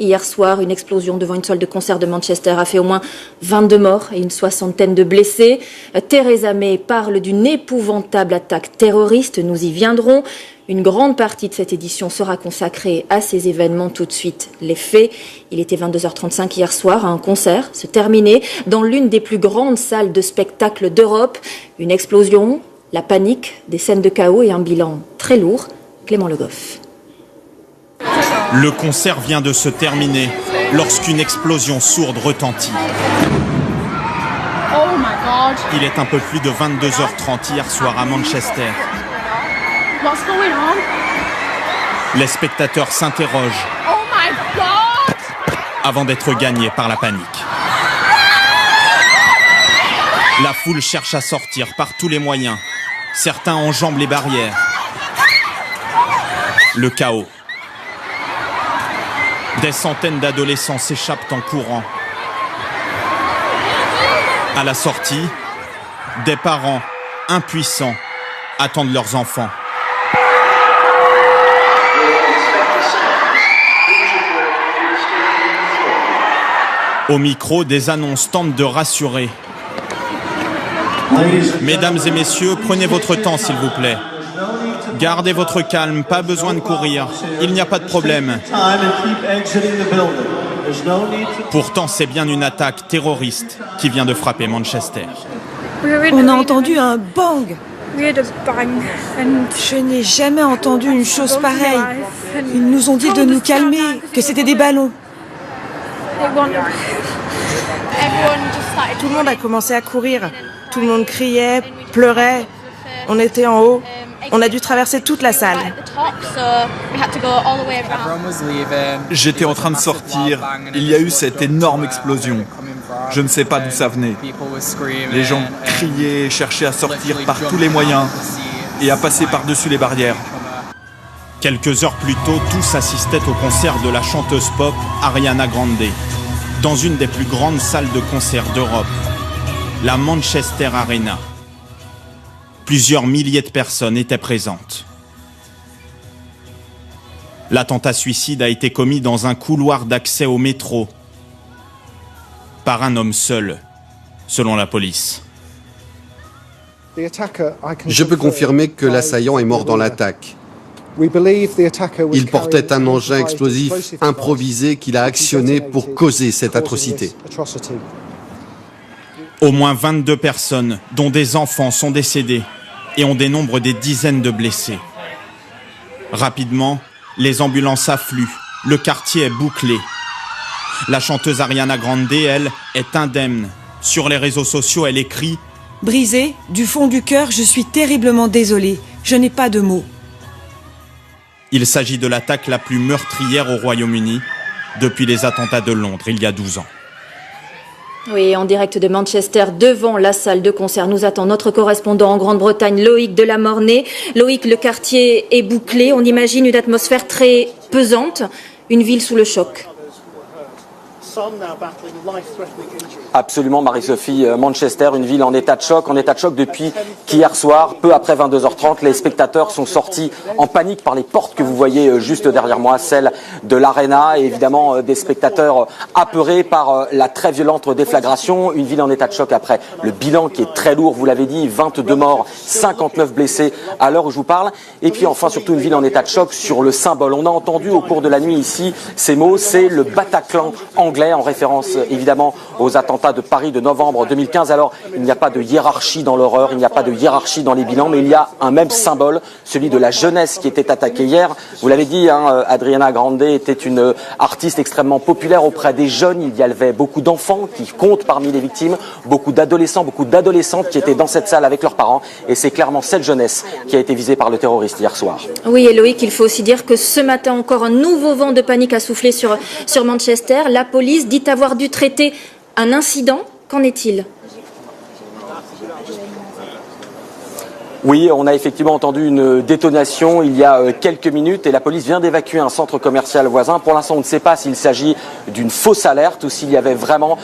Hier soir, une explosion devant une salle de concert de Manchester a fait au moins 22 morts et une soixantaine de blessés. Theresa May parle d'une épouvantable attaque terroriste. Nous y viendrons. Une grande partie de cette édition sera consacrée à ces événements. Tout de suite, les faits. Il était 22h35 hier soir. Un concert se terminait dans l'une des plus grandes salles de spectacle d'Europe. Une explosion, la panique, des scènes de chaos et un bilan très lourd. Clément Le Goff. Le concert vient de se terminer lorsqu'une explosion sourde retentit. Oh my God. Il est un peu plus de 22h30 hier soir à Manchester. What's going on? Les spectateurs s'interrogent Oh my God. avant d'être gagnés par la panique. La foule cherche à sortir par tous les moyens. Certains enjambent les barrières. Le chaos. Des centaines d'adolescents s'échappent en courant. À la sortie, des parents impuissants attendent leurs enfants. Au micro, des annonces tentent de rassurer. Mesdames et messieurs, prenez votre temps s'il vous plaît. Gardez votre calme, pas besoin de courir. Il n'y a pas de problème. Pourtant, c'est bien une attaque terroriste qui vient de frapper Manchester. On a entendu un bang. Je n'ai jamais entendu une chose pareille. Ils nous ont dit de nous calmer, que c'était des ballons. Tout le monde a commencé à courir. Tout le monde criait, pleurait. On était en haut. On a dû traverser toute la salle. J'étais en train de sortir. Il y a eu cette énorme explosion. Je ne sais pas d'où ça venait. Les gens criaient, cherchaient à sortir par tous les moyens et à passer par-dessus les barrières. Quelques heures plus tôt, tous assistaient au concert de la chanteuse pop Ariana Grande, dans une des plus grandes salles de concert d'Europe, la Manchester Arena. Plusieurs milliers de personnes étaient présentes. L'attentat suicide a été commis dans un couloir d'accès au métro par un homme seul, selon la police. Je peux confirmer que l'assaillant est mort dans l'attaque. Il portait un engin explosif improvisé qu'il a actionné pour causer cette atrocité. Au moins 22 personnes, dont des enfants, sont décédées et on dénombre des dizaines de blessés. Rapidement, les ambulances affluent, le quartier est bouclé. La chanteuse Ariana Grande, elle, est indemne. Sur les réseaux sociaux, elle écrit « Brisée, du fond du cœur, je suis terriblement désolée. Je n'ai pas de mots. » Il s'agit de l'attaque la plus meurtrière au Royaume-Uni depuis les attentats de Londres, il y a 12 ans. Oui, en direct de Manchester, devant la salle de concert, nous attend notre correspondant en Grande-Bretagne, Loïc de la Mornay. Loïc, le quartier est bouclé, on imagine une atmosphère très pesante, une ville sous le choc. Absolument, Marie-Sophie. Manchester, une ville en état de choc depuis qu'hier soir, peu après 22h30, les spectateurs sont sortis en panique par les portes que vous voyez juste derrière moi, celle de l'Arena, et évidemment des spectateurs apeurés par la très violente déflagration. Une ville en état de choc après le bilan qui est très lourd, vous l'avez dit, 22 morts, 59 blessés à l'heure où je vous parle. Et puis enfin, surtout une ville en état de choc sur le symbole. On a entendu au cours de la nuit ici ces mots, c'est le Bataclan anglais, en référence évidemment aux attentats de Paris de novembre 2015. Alors, il n'y a pas de hiérarchie dans l'horreur, il n'y a pas de hiérarchie dans les bilans, mais il y a un même symbole, celui de la jeunesse qui était attaquée hier. Vous l'avez dit, Ariana Grande était une artiste extrêmement populaire auprès des jeunes. Il y avait beaucoup d'enfants qui comptent parmi les victimes, beaucoup d'adolescents, beaucoup d'adolescentes qui étaient dans cette salle avec leurs parents. Et c'est clairement cette jeunesse qui a été visée par le terroriste hier soir. Oui, et Loïc, il faut aussi dire que ce matin encore, un nouveau vent de panique a soufflé sur Manchester. La police dit avoir dû traiter un incident. Qu'en est-il ? Oui, on a effectivement entendu une détonation il y a quelques minutes et la police vient d'évacuer un centre commercial voisin. Pour l'instant, on ne sait pas s'il s'agit d'une fausse alerte ou s'il y avait vraiment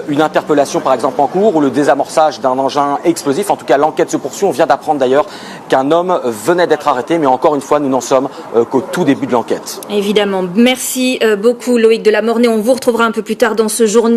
une interpellation par exemple en cours ou le désamorçage d'un engin explosif. En tout cas, l'enquête se poursuit. On vient d'apprendre d'ailleurs qu'un homme venait d'être arrêté, mais encore une fois, nous n'en sommes qu'au tout début de l'enquête. Évidemment. Merci beaucoup Loïc de la Mornay. On vous retrouvera un peu plus tard dans ce journal.